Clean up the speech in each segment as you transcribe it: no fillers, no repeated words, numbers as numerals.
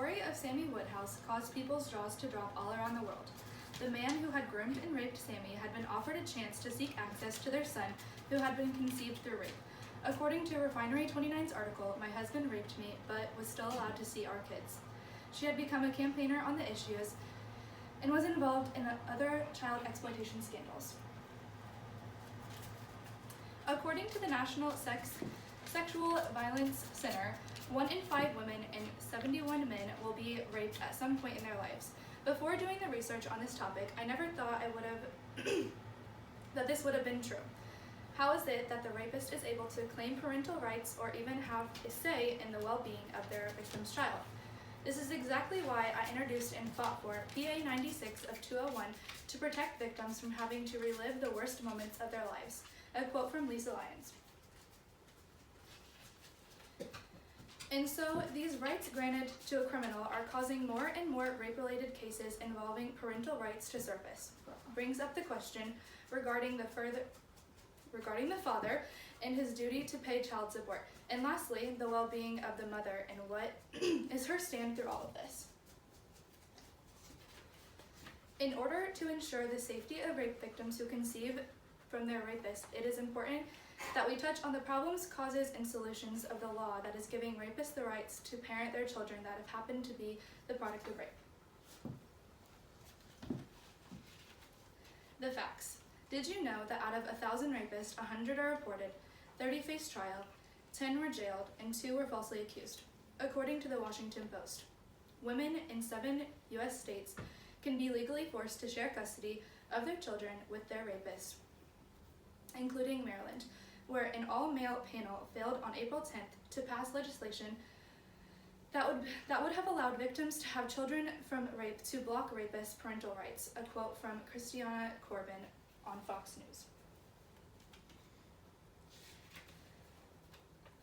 story of Sammy Woodhouse caused people's jaws to drop all around the world. The man who had groomed and raped Sammy had been offered a chance to seek access to their son who had been conceived through rape. According to Refinery29's article, "My husband raped me, but was still allowed to see our kids." She had become a campaigner on the issues and was involved in other child exploitation scandals. According to the National Sexual Violence Center, 1 in 5 women and 71 men will be raped at some point in their lives. Before doing the research on this topic, I never thought I would have that this would have been true. How is it that the rapist is able to claim parental rights or even have a say in the well-being of their victim's child? This is exactly why I introduced and fought for PA 96 of 201 to protect victims from having to relive the worst moments of their lives. A quote from Lisa Lyons. And so, these rights granted to a criminal are causing more and more rape-related cases involving parental rights to surface. Brings up the question regarding the father and his duty to pay child support. And lastly, the well-being of the mother and what is her stand through all of this. In order to ensure the safety of rape victims who conceive from their rapist, it is important that we touch on the problems, causes, and solutions of the law that is giving rapists the rights to parent their children that have happened to be the product of rape. The facts. Did you know that out of 1,000 rapists, 100 are reported, 30 face trial, 10 were jailed, and 2 were falsely accused? According to the Washington Post, women in 7 U.S. states can be legally forced to share custody of their children with their rapist, including Maryland, where an all-male panel failed on April 10th to pass legislation that would have allowed victims to have children from rape to block rapists' parental rights, a quote from Christiana Corbin on Fox News.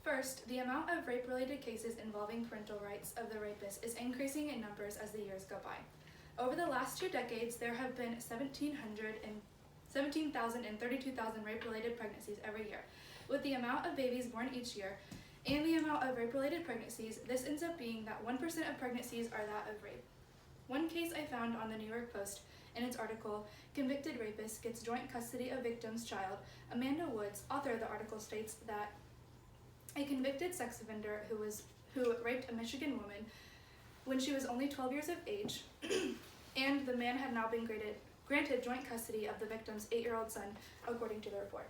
First, the amount of rape-related cases involving parental rights of the rapist is increasing in numbers as the years go by. Over the last 2 decades, there have been 17,000 and 32,000 rape-related pregnancies every year. With the amount of babies born each year and the amount of rape-related pregnancies, this ends up being that 1% of pregnancies are that of rape. One case I found on the New York Post in its article, "Convicted Rapist Gets Joint Custody of Victim's Child," Amanda Woods, author of the article, states that a convicted sex offender who raped a Michigan woman when she was only 12 years of age, and the man had now been granted joint custody of the victim's 8-year-old son, according to the report.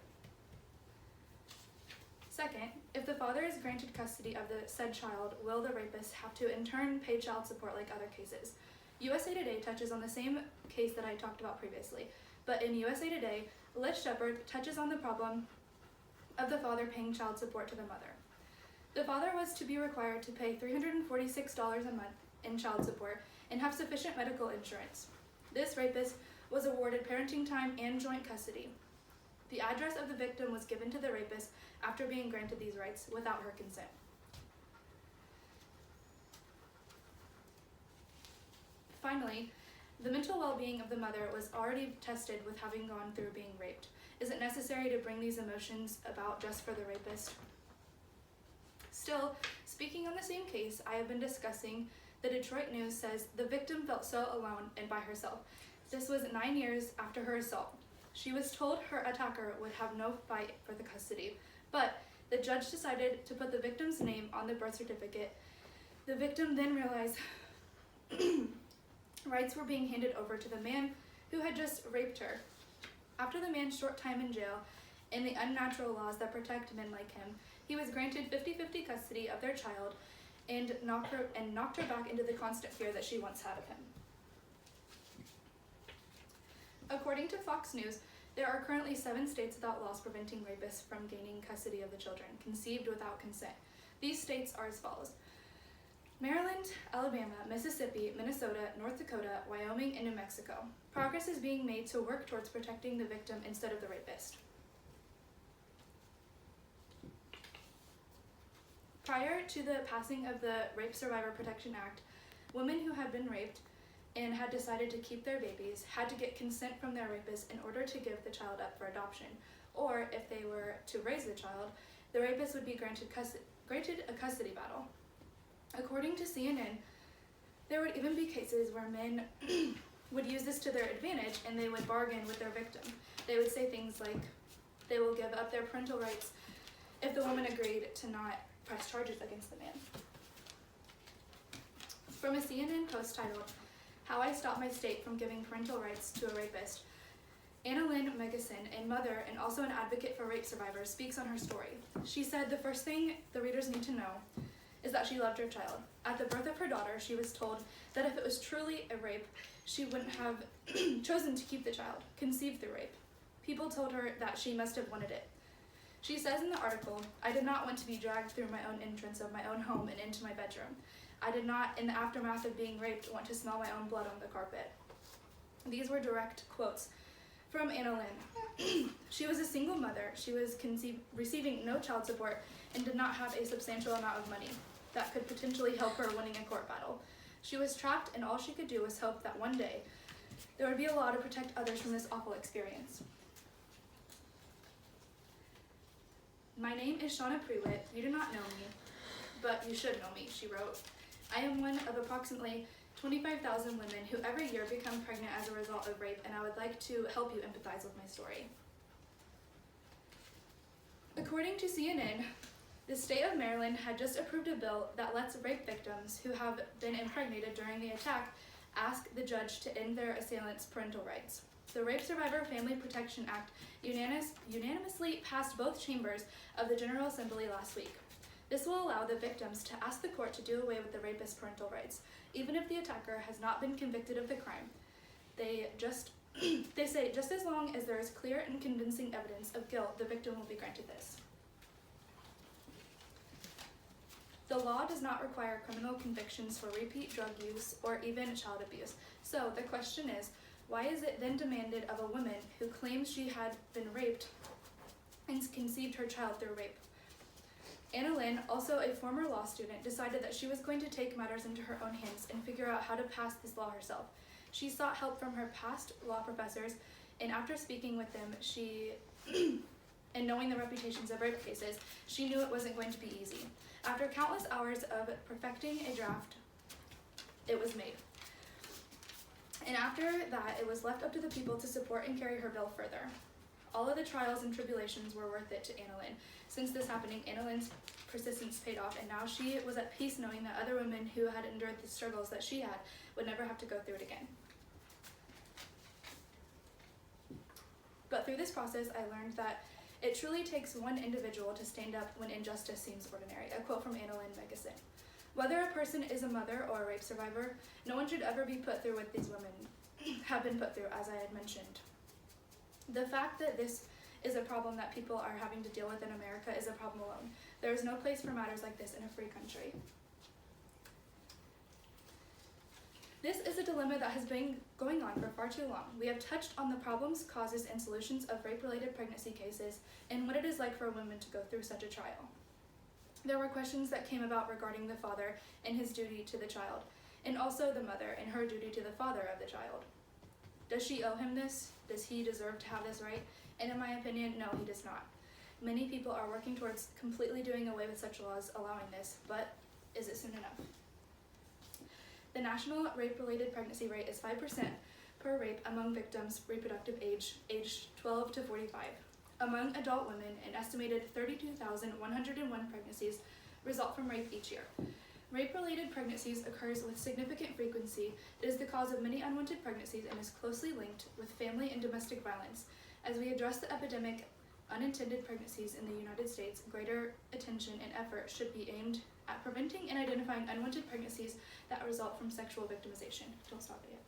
Second, if the father is granted custody of the said child, will the rapist have to in turn pay child support like other cases? USA Today touches on the same case that I talked about previously, but in USA Today, Liz Shepard touches on the problem of the father paying child support to the mother. The father was to be required to pay $346 a month in child support and have sufficient medical insurance. This rapist was awarded parenting time and joint custody. The address of the victim was given to the rapist after being granted these rights without her consent. Finally, the mental well-being of the mother was already tested with having gone through being raped. Is it necessary to bring these emotions about just for the rapist? Still, speaking on the same case I have been discussing, the Detroit News says the victim felt so alone and by herself. This was 9 years after her assault. She was told her attacker would have no fight for the custody, but the judge decided to put the victim's name on the birth certificate. The victim then realized rights were being handed over to the man who had just raped her. After the man's short time in jail and the unnatural laws that protect men like him, he was granted 50-50 custody of their child and knocked her back into the constant fear that she once had of him. According to Fox News, there are currently 7 states without laws preventing rapists from gaining custody of the children conceived without consent. These states are as follows: Maryland, Alabama, Mississippi, Minnesota, North Dakota, Wyoming, and New Mexico. Progress is being made to work towards protecting the victim instead of the rapist. Prior to the passing of the Rape Survivor Protection Act, women who had been raped and had decided to keep their babies had to get consent from their rapist in order to give the child up for adoption, or if they were to raise the child, the rapist would be granted a custody battle. According to CNN, There would even be cases where men would use this to their advantage and they would bargain with their victim. They would say things like they will give up their parental rights if the woman agreed to not press charges against the man. From a CNN post titled, "How I Stopped My State from Giving Parental Rights to a Rapist," Anna Lynn Megason, a mother and also an advocate for rape survivors, speaks on her story. She said the first thing the readers need to know is that she loved her child. At the birth of her daughter, she was told that if it was truly a rape, she wouldn't have chosen to keep the child, conceived through rape. People told her that she must have wanted it. She says in the article, "I did not want to be dragged through my own entrance of my own home and into my bedroom. I did not, in the aftermath of being raped, want to smell my own blood on the carpet." These were direct quotes from Anna Lynn. She was a single mother. She was receiving no child support and did not have a substantial amount of money that could potentially help her winning a court battle. She was trapped, and all she could do was hope that one day there would be a law to protect others from this awful experience. "My name is Shauna Prewitt. You do not know me, but you should know me," she wrote. "I am one of approximately 25,000 women who every year become pregnant as a result of rape, and I would like to help you empathize with my story." According to CNN, the state of Maryland had just approved a bill that lets rape victims who have been impregnated during the attack ask the judge to end their assailant's parental rights. The Rape Survivor Family Protection Act unanimously passed both chambers of the General Assembly last week. This will allow the victims to ask the court to do away with the rapist's parental rights, even if the attacker has not been convicted of the crime. They say just as long as there is clear and convincing evidence of guilt, the victim will be granted this. The law does not require criminal convictions for repeat drug use or even child abuse. So the question is, why is it then demanded of a woman who claims she had been raped and conceived her child through rape? Anna Lynn, also a former law student, decided that she was going to take matters into her own hands and figure out how to pass this law herself. She sought help from her past law professors, and after speaking with them, and knowing the reputations of rape cases, she knew it wasn't going to be easy. After countless hours of perfecting a draft, it was made. And after that, it was left up to the people to support and carry her bill further. All of the trials and tribulations were worth it to Anna Lynn. Since this happening, Anna Lynn's persistence paid off, and now she was at peace knowing that other women who had endured the struggles that she had would never have to go through it again. But through this process, I learned that it truly takes one individual to stand up when injustice seems ordinary. A quote from Anna Lynn Megason. Whether a person is a mother or a rape survivor, no one should ever be put through what these women have been put through, as I had mentioned. The fact that this is a problem that people are having to deal with in America is a problem alone. There is no place for matters like this in a free country. This is a dilemma that has been going on for far too long. We have touched on the problems, causes, and solutions of rape-related pregnancy cases and what it is like for a woman to go through such a trial. There were questions that came about regarding the father and his duty to the child, and also the mother and her duty to the father of the child. Does she owe him this? Does he deserve to have this right? And in my opinion, no, he does not. Many people are working towards completely doing away with such laws allowing this, but is it soon enough? The national rape-related pregnancy rate is 5% per rape among victims reproductive age, aged 12 to 45. Among adult women, an estimated 32,101 pregnancies result from rape each year. Rape-related pregnancies occurs with significant frequency. It is the cause of many unwanted pregnancies and is closely linked with family and domestic violence. As we address the epidemic unintended pregnancies in the United States, greater attention and effort should be aimed at preventing and identifying unwanted pregnancies that result from sexual victimization. Don't stop it yet.